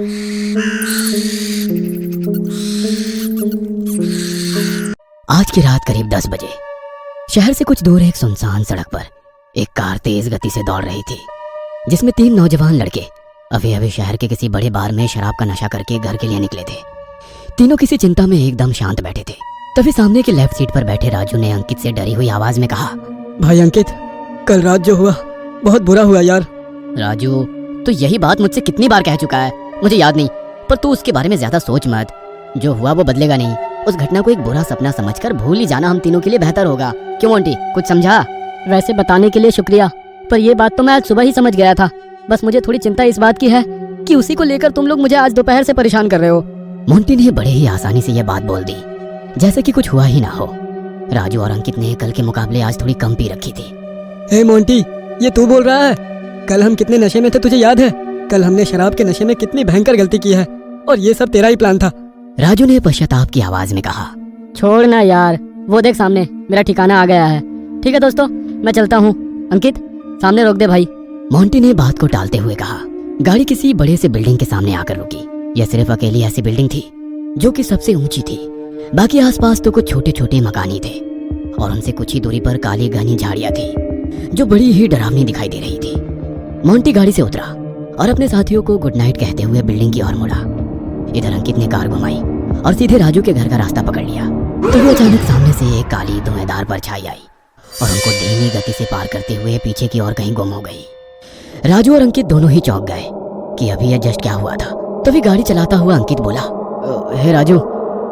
आज की रात करीब 10 बजे शहर से कुछ दूर एक सुनसान सड़क पर एक कार तेज गति से दौड़ रही थी, जिसमें 3 नौजवान लड़के अभी अभी शहर के किसी बड़े बार में शराब का नशा करके घर के लिए निकले थे। तीनों किसी चिंता में एकदम शांत बैठे थे। तभी सामने की लेफ्ट सीट पर बैठे राजू ने अंकित से डरी हुई आवाज में कहा, भाई अंकित, कल रात जो हुआ बहुत बुरा हुआ यार। राजू, तो यही बात मुझसे कितनी बार कह चुका है, मुझे याद नहीं, पर तू उसके बारे में ज्यादा सोच मत। जो हुआ वो बदलेगा नहीं। उस घटना को एक बुरा सपना समझकर भूल ही जाना हम तीनों के लिए बेहतर होगा। क्यों आंटी, कुछ समझा? वैसे बताने के लिए शुक्रिया, पर ये बात तो मैं आज सुबह ही समझ गया था। बस मुझे थोड़ी चिंता इस बात की है कि उसी को लेकर तुम लोग मुझे आज दोपहर से परेशान कर रहे हो। मोंटी ने बड़े ही आसानी से यह बात बोल दी, जैसे कि कुछ हुआ ही ना हो। राजू और अंकित ने कल के मुकाबले आज थोड़ी कम पी रखी थी। हे मोंटी, ये तू बोल रहा है? कल हम कितने नशे में थे तुझे याद है? कल हमने शराब के नशे में कितनी भयंकर गलती की है, और ये सब तेरा ही प्लान था। राजू ने पश्चाताप की आवाज में कहा, छोड़ ना यार, वो देख सामने मेरा ठिकाना आ गया है। ठीक है दोस्तों, मैं चलता हूँ। अंकित, सामने रोक दे भाई। मोंटी ने बात को टालते हुए कहा। गाड़ी किसी बड़े से बिल्डिंग के सामने आकर रुकी। यह सिर्फ अकेली ऐसी बिल्डिंग थी जो कि सबसे ऊंची थी। बाकी आसपास तो कुछ छोटे छोटे मकान ही थे, और उनसे कुछ ही दूरी पर काली घनी झाड़ियां थी जो बड़ी ही डरावनी दिखाई दे रही थी। मोंटी गाड़ी से उतरा और अपने साथियों को गुड नाइट कहते हुए बिल्डिंग की ओर मुड़ा। इधर अंकित ने कार घुमाई और सीधे राजू के घर का रास्ता पकड़ लिया। तभी अचानक सामने से एक काली धुएंधार परछाई आई और उनको धीमी गति से पार करते हुए पीछे की ओर कहीं गुम हो गई। राजू और अंकित दोनों ही चौंक गए कि अभी यह जस्ट क्या हुआ था। तभी गाड़ी चलाता हुआ अंकित बोला, हे राजू,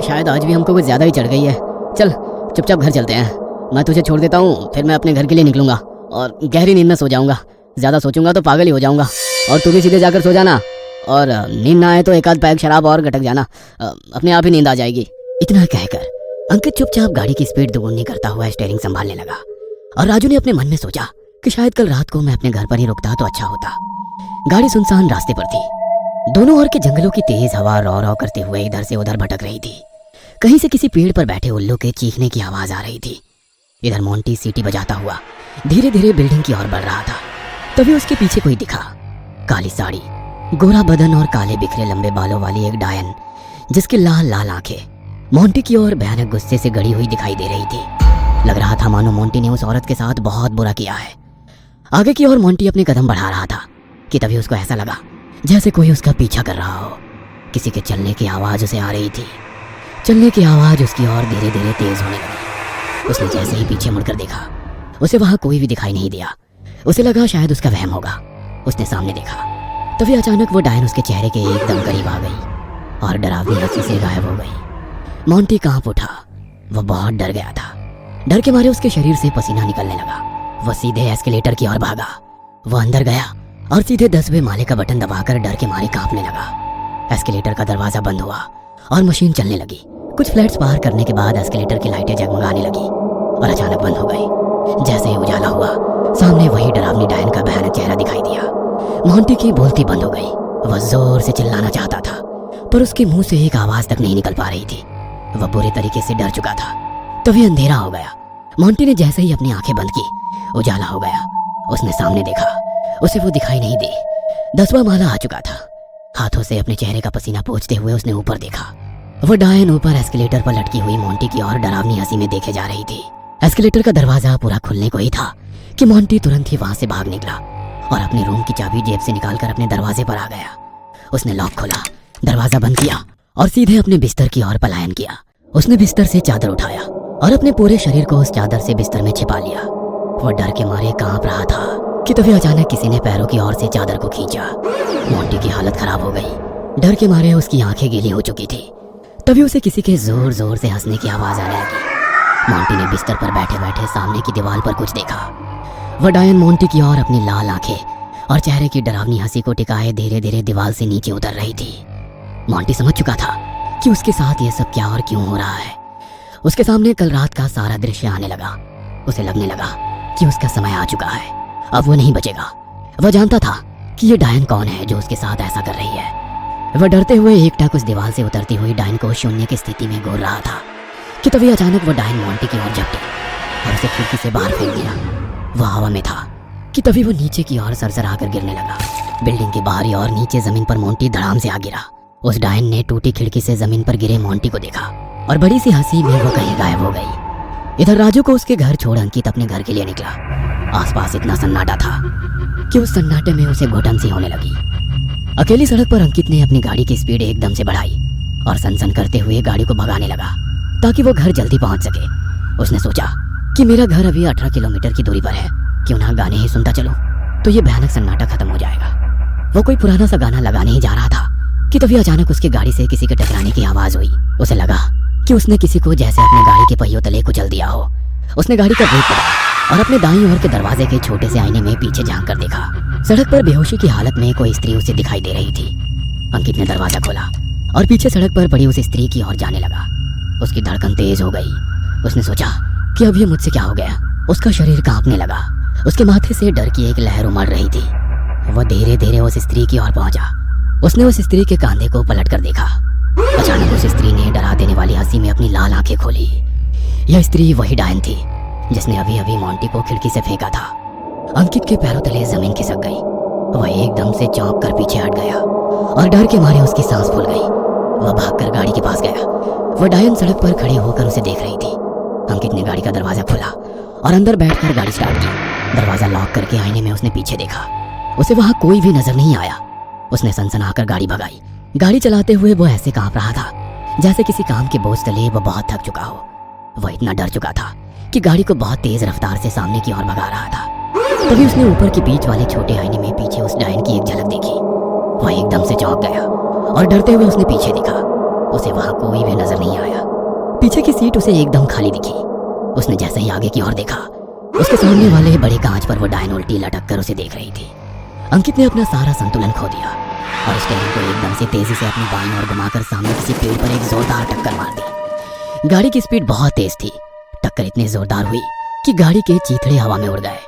शायद आज भी हमको कुछ ज्यादा ही चढ़ गई है। चल चुपचाप घर चलते हैं, मैं तुझे छोड़ देता हूँ, फिर मैं अपने घर के लिए निकलूंगा और गहरी नींद में सो जाऊंगा। ज्यादा सोचूंगा तो पागल ही हो जाऊंगा, और तू भी सीधे जाकर सो जाना, और नींद ना आए तो एक आध पैक शराब और गटक जाना, अपने आप ही नींद आ जाएगी। इतना कहकर अंकित चुपचाप गाड़ी की स्पीड दोगुनी करता हुआ स्टीयरिंग संभालने लगा। और राजू ने अपने मन में सोचा कि शायद कल रात को मैं अपने घर पर ही रुकता तो अच्छा होता। गाड़ी सुनसान रास्ते पर थी। दोनों ओर के जंगलों की तेज हवा रौ रौ करते हुए इधर से उधर भटक रही थी। कहीं से किसी पेड़ पर बैठे उल्लू के चीखने की आवाज आ रही थी। इधर मोंटी सीटी बजाता हुआ धीरे धीरे बिल्डिंग की ओर बढ़ रहा था। तभी उसके पीछे कोई दिखा। काली साड़ी, गोरा बदन और काले बिखरे लंबे बालों वाली एक डायन, जिसकी लाल लाल आंखें मोंटी की ओर भयानक गुस्से से गड़ी हुई दिखाई दे रही थी। लग रहा था मानो मोंटी ने उस औरत के साथ बहुत बुरा किया है। आगे की ओर मोंटी अपने कदम बढ़ा रहा था कि तभी उसको ऐसा लगा जैसे कोई उसका पीछा कर रहा हो। किसी के चलने की आवाज उसे आ रही थी। चलने की आवाज उसकी ओर धीरे धीरे तेज होने लगी। उसने जैसे ही पीछे मुड़कर देखा, उसे वहां कोई भी दिखाई नहीं दिया। उसे लगा शायद उसका वहम होगा। उसने सामने देखा, तभी अचानक वो डायन उसके चेहरे के एकदम करीब आ गई और डरावनी हंसी से गायब हो गई। मोंटी कांप उठा। वह बहुत डर गया था। डर के मारे उसके शरीर से पसीना निकलने लगा। वह सीधे एस्केलेटर की ओर भागा। वह अंदर गया और सीधे 10वें माले का बटन दबाकर डर के मारे कांपने लगा। एस्केलेटर का दरवाजा बंद हुआ और मशीन चलने लगी। कुछ फ्लैट्स पार करने के बाद एस्केलेटर की लाइटें जगमगाने लगी और अचानक बंद हो गई। जैसे ही उजाला हुआ, सामने वही डरावनी डायन का भयानक चेहरा दिखाई दिया। मोंटी की बोलती बंद हो गई। वह जोर से चिल्लाना चाहता था, पर उसके मुंह से एक आवाज तक नहीं निकल पा रही थी। वह बुरे तरीके से डर चुका था। तभी अंधेरा हो गया। मोंटी ने जैसे ही अपनी आंखें बंद की, उजाला हो गया। उसने सामने देखा, उसे वो दिखाई नहीं दी। 10वां माला आ चुका था। हाथों से अपने चेहरे का पसीना पोंछते हुए उसने ऊपर देखा। वो डायन ऊपर एस्केलेटर पर लटकी हुई मोंटी की ओर डरावनी हंसी में देखे जा रही थी। एस्केलेटर का दरवाजा पूरा खुलने को ही था कि मोंटी तुरंत ही वहां से भाग निकला और अपने रूम की चाबी जेब से निकालकर अपने दरवाजे पर आ गया। उसने लॉक खोला, दरवाजा बंद किया और सीधे अपने बिस्तर की ओर पलायन किया। उसने बिस्तर से चादर उठाया और अपने पूरे शरीर को उस चादर से बिस्तर में छिपा लिया। वो डर के मारे कांप रहा था कि तभी अचानक किसी ने पैरों की ओर से चादर को खींचा। मोंटी की हालत खराब हो गई। डर के मारे उसकी आंखें गीली हो चुकी थी। तभी उसे किसी के जोर जोर से हंसने की आवाज आने लगी। मोंटी ने बिस्तर पर बैठे बैठे सामने की दीवार पर कुछ देखा। वह डायन मोंटी की ओर अपनी लाल आंखें और चेहरे की डरावनी हंसी को टिकाए धीरे धीरे दीवार से नीचे उतर रही थी। मोंटी समझ चुका था कि उसके साथ यह सब क्या और क्यों हो रहा है। उसके सामने कल रात का सारा दृश्य आने लगा। उसे लगने लगा कि उसका समय आ चुका है, अब वो नहीं बचेगा। वह जानता था कि ये डायन कौन है जो उसके साथ ऐसा कर रही है। वह डरते हुए एकटक उस दीवार से उतरती हुई डायन को शून्य की स्थिति में घूर रहा था कि तभी अचानक वह डायन मोंटी की ओर झपटी और उसे खिड़की से बाहर फेंक दिया। वह हवा में था कि तभी वो नीचे की ओर सरसरा कर गिरने लगा। बिल्डिंग के बाहरी और नीचे जमीन पर मोंटी धड़ाम से आ गिरा। उस डायन ने टूटी खिड़की से जमीन पर गिरे मोंटी को देखा और बड़ी सी हंसी में वो कहीं गायब हो गई। इधर राजू को उसके घर छोड़ अंकित अपने घर के लिए निकला। आसपास इतना सन्नाटा था कि उस सन्नाटे में उसे घुटन सी होने लगी। अकेली सड़क पर अंकित ने अपनी गाड़ी की स्पीड एकदम से बढ़ाई और सनसन करते हुए गाड़ी को भगाने लगा ताकि वो घर जल्दी पहुंच सके। उसने सोचा कि मेरा घर अभी 18 किलोमीटर की दूरी पर है, क्यों ना गाने ही सुनता चलूं तो ये भयानक सन्नाटा खत्म हो जाएगा। वो कोई पुराना सा गाना लगाने ही जा रहा था कि तभी अचानक उसकी गाड़ी से किसी के टकराने की आवाज हुई। उसे लगा कि उसने किसी को जैसे अपनी गाड़ी के पहियों तले कुचल दिया हो। उसने गाड़ी का ब्रेक दबाया और अपने दाईं ओर के दरवाजे के छोटे से आईने में पीछे झांक कर देखा। सड़क पर बेहोशी की हालत में कोई स्त्री उसे दिखाई दे रही थी। अंकित ने दरवाजा खोला और पीछे सड़क पर पड़ी उस स्त्री की ओर जाने लगा। उसकी धड़कन तेज हो गई। उसने सोचा कि अब ये मुझसे क्या हो गया। उसका शरीर कांपने लगा। उसके माथे से डर की एक लहर उमड़ रही थी। वह धीरे धीरे उस स्त्री की ओर पहुंचा। उसने उस स्त्री के कांधे को पलट कर देखा। अचानक उस स्त्री ने डरा देने वाली हंसी में अपनी लाल आंखें खोली। यह स्त्री वही डायन थी जिसने अभी अभी मोंटी को खिड़की से फेंका था। अंकित के पैरों तले जमीन खिसक गई। वह एकदम से चौंक कर पीछे हट गया और डर के मारे उसकी सांस फूल गई। वह भागकर गाड़ी के पास गया। वह डायन सड़क पर खड़ी होकर उसे देख रही थी। अंकित ने गाड़ी का दरवाजा खोला और अंदर बैठकर गाड़ी स्टार्ट की। दरवाजा लॉक करके आईने में उसने पीछे देखा। उसे वहां कोई भी नजर नहीं आया। उसने सनसनाकर गाड़ी भगाई। गाड़ी चलाते हुए वो ऐसे कांप रहा था जैसे किसी काम के बोझ तले वो बहुत थक चुका हो। वह इतना डर चुका था कि गाड़ी को बहुत तेज रफ्तार से सामने की ओर भगा रहा था। तभी उसने ऊपर के बीच वाले छोटे आईने में पीछे उस डायन की एक झलक देखी। वह एकदम से चौंक गया और डरते हुए उसने पीछे देखा। उसे वहां कोई भी नजर नहीं आया। पीछे की सीट उसे एकदम खाली दिखी। उसने जैसे ही आगे की ओर देखा, उसके सामने वाले बड़े कांच पर वो डायन उल्टी लटक कर उसे देख रही थी। अंकित ने अपना सारा संतुलन खो दिया और स्टीयरिंग को एकदम से तेजी से अपनी बाईं ओर घुमाकर सामने किसी पेड़ पर एक जोरदार टक्कर मार दी। गाड़ी की स्पीड बहुत तेज थी। टक्कर इतनी जोरदार हुई कि गाड़ी के चीथड़े हवा में उड़ गए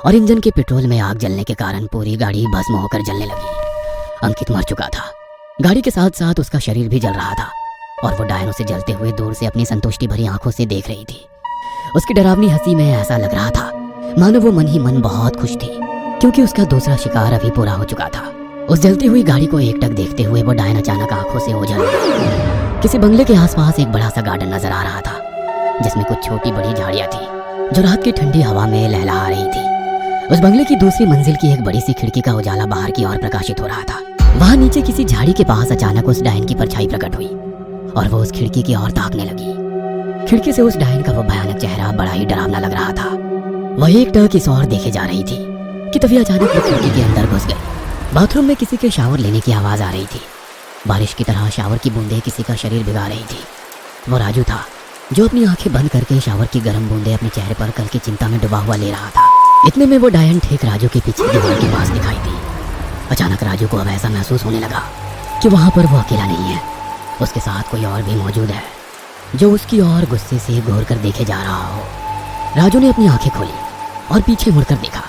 और इंजन के पेट्रोल में आग जलने के कारण पूरी गाड़ी भस्म होकर जलने लगी। अंकित मर चुका था। गाड़ी के साथ साथ उसका शरीर भी जल रहा था और वो डायन उसे जलते हुए दूर से अपनी संतुष्टि भरी आंखों से देख रही थी। उसकी डरावनी हंसी में ऐसा लग रहा था मानो वो मन ही मन बहुत खुश थी, क्योंकि उसका दूसरा शिकार अभी पूरा हो चुका था। उस जलती हुई गाड़ी को एकटक देखते हुए वो डायन अचानक आंखों से ओझल हो गई। किसी बंगले के आसपास एक बड़ा सा गार्डन नजर आ रहा था जिसमें कुछ छोटी बड़ी झाड़ियां थी जो रात की ठंडी हवा में लहलहा रही थी। उस बंगले की दूसरी मंजिल की एक बड़ी सी खिड़की का उजाला बाहर की ओर प्रकाशित हो रहा था। वहां नीचे किसी झाड़ी के पास अचानक उस डायन की परछाई प्रकट हुई और वो उस खिड़की की ओर ताकने लगी। खिड़की से उस डायन का वो भयानक चेहरा बड़ा ही डरावना लग रहा था। वह एकटक इस ओर देखे जा रही थी कि तभी अचानक वो खिड़की के अंदर घुस गई। बाथरूम में किसी के शावर लेने की आवाज आ रही थी। बारिश की तरह शावर की बूंदें किसी का शरीर भिगा रही थी। वो राजू था जो अपनी आंखें बंद करके शावर की गर्म बूंदें अपने चेहरे पर कल की चिंता में डूबा हुआ ले रहा था। इतने में वो डायन ठीक राजू के पीछे दीवार के पास दिखाई दी। अचानक राजू को अब ऐसा महसूस होने लगा कि वहां पर वो अकेला नहीं है, उसके साथ कोई और भी मौजूद है जो उसकी ओर गुस्से से घूर कर देखे जा रहा हो। राजू ने अपनी आंखें खोली और पीछे मुड़कर देखा।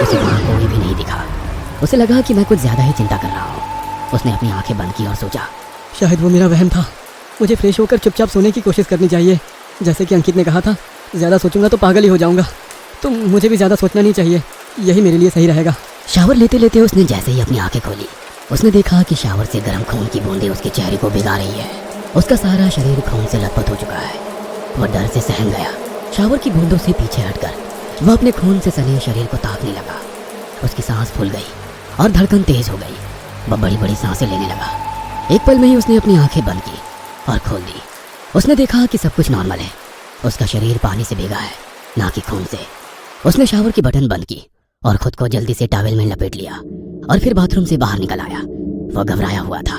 उसे वहां कोई भी नहीं दिखा। उसे लगा कि मैं कुछ ज्यादा ही चिंता कर रहा हूँ। उसने अपनी आंखें बंद की और सोचा, शायद वो मेरा वहम था। मुझे फ्रेश होकर चुपचाप सोने की कोशिश करनी चाहिए। जैसे कि अंकित ने कहा था, ज़्यादा सोचूंगा तो पागल ही हो जाऊंगा। तो मुझे भी ज़्यादा सोचना नहीं चाहिए। यही मेरे लिए सही रहेगा। शावर लेते लेते उसने जैसे ही अपनी आंखें खोली, उसने देखा कि शावर से गर्म खून की बूंदें उसके चेहरे को भिगा रही है। उसका सारा शरीर खून से लथपथ हो चुका है। वह डर से सहम गया। शावर की बूंदों से पीछे हटकर वह अपने खून से सने शरीर को ताकने लगा। उसकी सांस फूल गई और धड़कन तेज हो गई। वह बड़ी बड़ी सांसें लेने लगा। एक पल में ही उसने अपनी आंखें बंद की और खोल दी। उसने देखा कि सब कुछ नॉर्मल है। उसका शरीर पानी से भीगा है, ना कि खून से। उसने शावर की बटन बंद की और खुद को जल्दी से टॉवेल में लपेट लिया और फिर बाथरूम से बाहर निकल आया। वह घबराया हुआ था।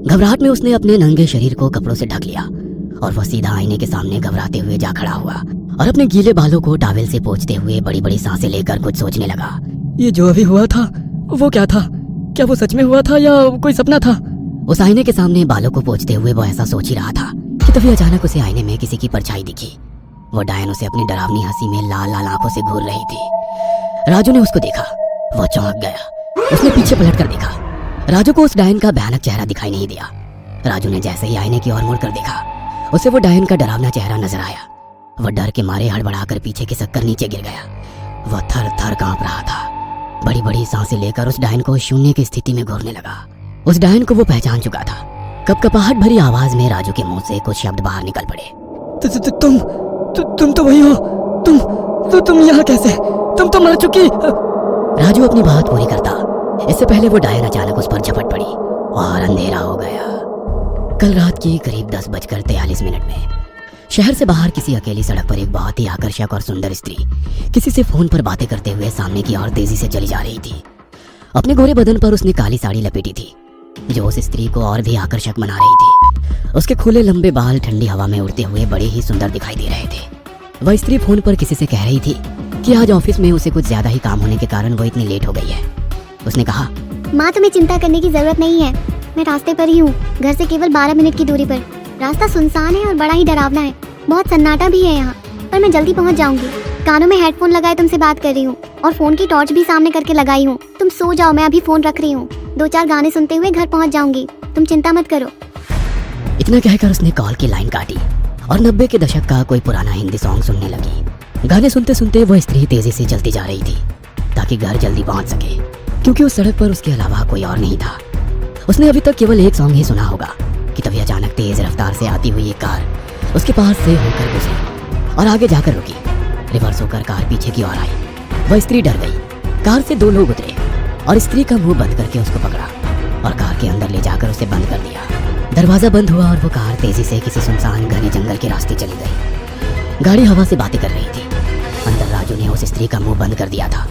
घबराहट में उसने अपने नंगे शरीर को कपड़ों से ढक लिया और वह सीधा आईने के सामने घबराते हुए जा खड़ा हुआ और अपने गीले बालों को टॉवेल से पोंछते हुए बड़ी बड़ी सांसें लेकर कुछ सोचने लगा। ये जो अभी हुआ था वो क्या था? क्या वो सच में हुआ था या कोई सपना था? उस आईने के सामने बालों को पोंछते हुए वो ऐसा सोच ही रहा था कि तभी अचानक उसे आईने में किसी की परछाई दिखी। वो डायन उसे अपनी डरावनी हंसी में लाल लाल आंखों से घूर रही थी। राजू ने उसको देखा। वह चौंक गया। उसने पीछे पलट कर देखा। राजू को उस डायन का भयानक चेहरा दिखाई नहीं दिया। राजू ने जैसे ही आईने की ओर मुड़कर देखा, उसे वो डायन का डरावना चेहरा नजर आया। वह डर के मारे हड़बड़ाकर पीछे खिसक कर नीचे गिर गया। वह थर थर कांप रहा था। बड़ी बड़ी सांसें लेकर उस डायन को शून्य की स्थिति में घूरने लगा। उस डायन को वो पहचान चुका था। कपकपाहट भरी आवाज में राजू के मुंह से कुछ शब्द बाहर निकल पड़े। तुम तो वही हो। तुम यहाँ कैसे? तुम तो मर चुकी। राजू अपनी बात पूरी करता इससे पहले वो डायन अचानक उस पर झपट पड़ी और अंधेरा हो गया। कल रात की करीब 10:43 में शहर से बाहर किसी अकेली सड़क पर एक बहुत ही आकर्षक और सुंदर स्त्री किसी से फोन पर बातें करते हुए सामने की ओर तेजी से चली जा रही थी। अपने गोरे बदन पर उसने काली साड़ी लपेटी थी जो उस स्त्री को और भी आकर्षक बना रही थी। उसके खुले लंबे बाल ठंडी हवा में उड़ते हुए बड़े ही सुंदर दिखाई दे रहे थे। वह स्त्री फोन पर किसी से कह रही थी कि आज ऑफिस में उसे कुछ ज्यादा ही काम होने के कारण वो इतनी लेट हो गई है। उसने कहा, माँ तुम्हें चिंता करने की जरूरत नहीं है, मैं रास्ते पर ही हूँ, घर से केवल 12 मिनट की दूरी पर। रास्ता सुनसान है और बड़ा ही डरावना है, बहुत सन्नाटा भी है यहाँ, पर मैं जल्दी पहुँच जाऊंगी। कानों में हेडफोन लगाए तुमसे बात कर रही हूँ और फोन की टॉर्च भी सामने करके लगाई हूँ। तुम सो जाओ, मैं अभी फोन रख रही हूँ। 2-4 गाने सुनते हुए घर पहुँच जाऊंगी, तुम चिंता मत करो। इतना कहकर उसने कॉल की लाइन काटी और 90 के दशक का कोई पुराना हिंदी सॉन्ग सुनने लगी। गाने सुनते सुनते वह स्त्री तेजी से चलती जा रही थी ताकि घर जल्दी पहुंच सके, क्योंकि उस सड़क पर उसके अलावा कोई और नहीं था। उसने अभी तक केवल एक सॉन्ग ही सुना होगा कि तभी अचानक तेज रफ्तार से आती हुई एक कार उसके पास से होकर गुजरी और आगे जाकर रुकी। रिवर्स होकर कार पीछे की ओर आई। वह स्त्री डर गई। कार से 2 लोग उतरे और स्त्री का मुंह बंद करके उसको पकड़ा और कार के अंदर ले जाकर उसे बंद कर दिया। दरवाजा बंद हुआ और वो कार तेजी से किसी सुनसान घने जंगल के रास्ते चली गई। गाड़ी हवा से बातें कर रही थी। अंदर राजू ने उस स्त्री का मुंह बंद कर दिया था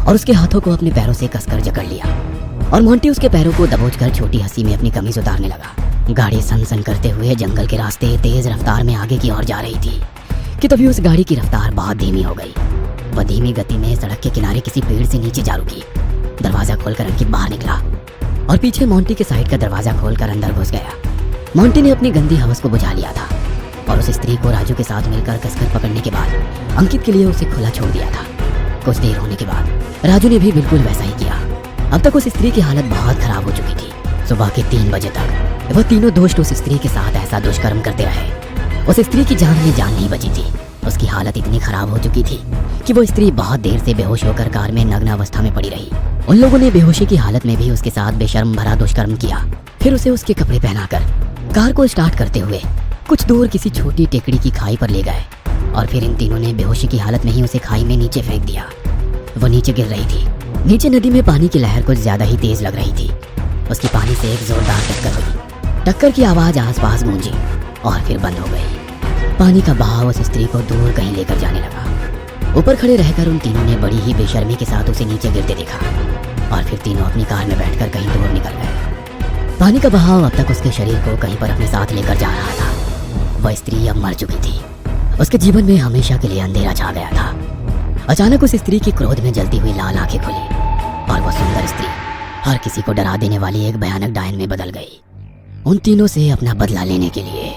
और उसके हाथों को अपने पैरों से कसकर जकड़ लिया और मोंटी उसके पैरों को दबोचकर छोटी हंसी में अपनी कमीज उतारने लगा। गाड़ी सन सन करते हुए जंगल के रास्ते तेज रफ्तार में आगे की ओर जा रही थी कि तभी उस गाड़ी की रफ्तार बहुत धीमी हो गई। वह धीमी गति में सड़क के किनारे किसी पेड़ से नीचे जा रुकी। दरवाजा खोलकर अंकित बाहर निकला और पीछे मोंटी के साइड का दरवाजा खोलकर अंदर घुस गया। मोंटी ने अपनी गंदी हवस को बुझा लिया था और उस स्त्री को राजू के साथ मिलकर कसकर पकड़ने के बाद अंकित के लिए उसे खुला छोड़ दिया था। कुछ देर होने के बाद राजू ने भी बिल्कुल वैसा ही किया। अब तक उस स्त्री की हालत बहुत खराब हो चुकी थी। सुबह के 3 बजे तक वह तीनों दोस्त उस स्त्री के साथ ऐसा दुष्कर्म करते रहे। उस स्त्री की जान में जान नहीं बची थी। उसकी हालत इतनी खराब हो चुकी थी कि वो स्त्री बहुत देर से बेहोश होकर कार में नग्न अवस्था में पड़ी रही। उन लोगों ने बेहोशी की हालत में भी उसके साथ बेशर्म भरा दुष्कर्म किया। फिर उसे उसके कपड़े पहनाकर कार को स्टार्ट करते हुए कुछ दूर किसी छोटी टेकड़ी की खाई पर ले गए और फिर इन तीनों ने बेहोशी की हालत में ही उसे खाई में नीचे फेंक दिया। वो नीचे गिर रही थी। नीचे नदी में पानी की लहर कुछ ज्यादा ही तेज लग रही थी। उसकी पानी से एक जोरदार टक्कर हुई। टक्कर की आवाज आसपास गूंजी और फिर बंद हो गई। पानी का बहाव उस स्त्री को दूर कहीं लेकर जाने लगा। ऊपर खड़े रहकर उन तीनों ने बड़ी ही बेशर्मी के साथ उसे नीचे गिरते देखा और फिर तीनों अपनी कार में बैठकर कहीं दूर निकल गए। पानी का बहाव अब तक उसके शरीर को कहीं पर अपने साथ लेकर जा रहा था। वह स्त्री अब मर चुकी थी। उसके जीवन में हमेशा के लिए अंधेरा छा गया था। अचानक उस स्त्री की क्रोध में जलती हुई लाल आंखें खुली और वह सुंदर स्त्री हर किसी को डरा देने वाली एक भयानक डायन में बदल गई, उन तीनों से अपना बदला लेने के लिए।